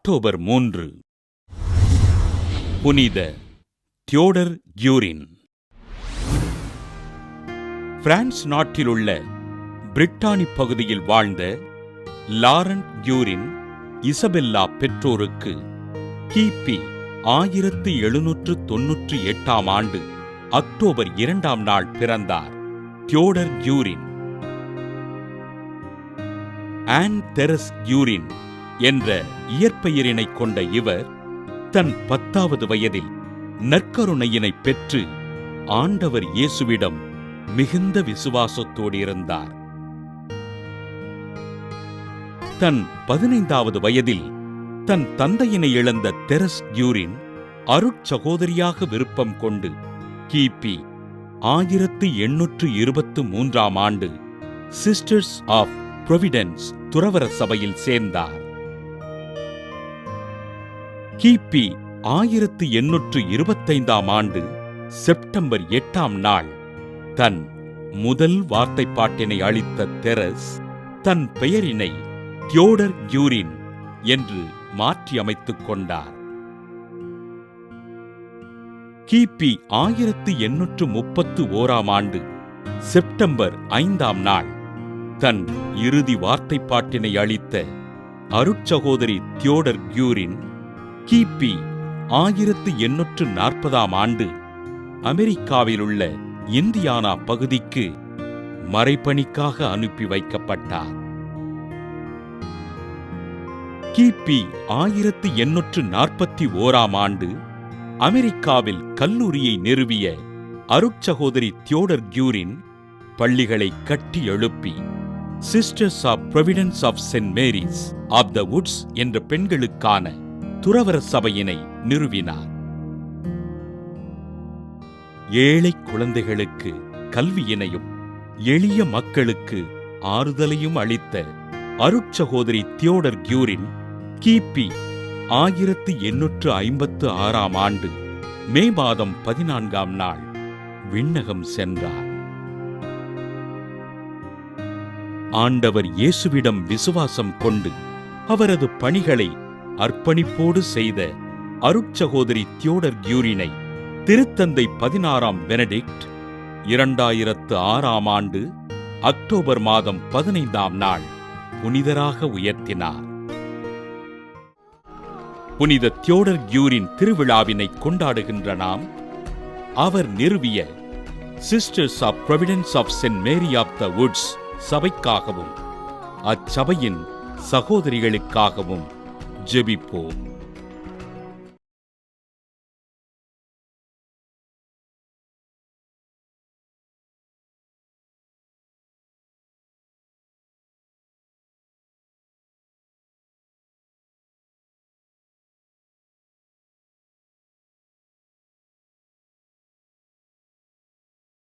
October 3. புனித Theodore கியூரின். France நாட்டிலுள்ள Brittany பகுதியில் வாழ்ந்த லாரண்ட் கியூரின் இசபெல்லா பெற்றோருக்கு கிபி 1798 ஆண்டு அக்டோபர் 2 பிறந்தார் தியோடர் கியூரின். ஆன் தெரஸ் கியூரின் என்ற இயற்பெயரினைக் கொண்ட இவர் தன் 10வது வயதில் நற்கருணையினை பெற்று ஆண்டவர் இயேசுவிடம் மிகுந்த விசுவாசத்தோடு இருந்தார். தன் 15வது வயதில் தன் தந்தையினை இழந்த தெரஸ் கியூரின் அருட்சகோதரியாக விருப்பம் கொண்டு கிபி 1823 ஆண்டு சிஸ்டர்ஸ் ஆஃப் புரோவிடன்ஸ் துறவற சபையில் சேர்ந்தார். கிபி 1825 ஆண்டு செப்டம்பர் 8 தன் முதல் வார்த்தைப்பாட்டினை அளித்த தெரஸ் தன் பெயரினை தியோடர் கியூரின் என்று மாற்றியமைத்துக் கொண்டார். கிபி 1831 ஆண்டு செப்டம்பர் 5 தன் இறுதி வார்த்தைப்பாட்டினை அளித்த அருட்சகோதரி தியோடர் கியூரின் கிபி 1840 ஆண்டு அமெரிக்காவிலுள்ள இந்தியானா பகுதிக்கு மறைபணிக்காக அனுப்பி வைக்கப்பட்டார். கிபி 1841 ஆண்டு அமெரிக்காவில் கல்லூரியை நிறுவிய அருட்சகோதரி தியோடர் கியூரின் பள்ளிகளை கட்டி எழுப்பி sisters of Providence of saint Mary's of the woods என்ற பெண்களுக்கான துறவற சபையினை நிறுவினார். ஏழை குழந்தைகளுக்கு கல்வியினையும் எளிய மக்களுக்கு ஆறுதலையும் அளித்த அருட்சகோதரி தியோடர் கியூரின் கிபி 1856 ஆண்டு மே மாதம் 14 விண்ணகம் சென்றார். ஆண்டவர் இயேசுவிடம் விசுவாசம் கொண்டு அவரது பணிகளை அர்ப்பணிப்போடு செய்த அருட்சகோதரி தியோடர் கியூரினை திருத்தந்தை 16 பெனடிக்ட் 2006 ஆண்டு அக்டோபர் மாதம் 15 புனிதராக உயர்த்தினார். புனித தியோடர் கியூரின் திருவிழாவினை கொண்டாடுகின்ற நாம் அவர் நிறுவிய Sisters of Providence of Saint Mary of the Woods சபைக்காகவும் அச்சபையின் சகோதரிகளுக்காகவும் ஜெபிப்போம்.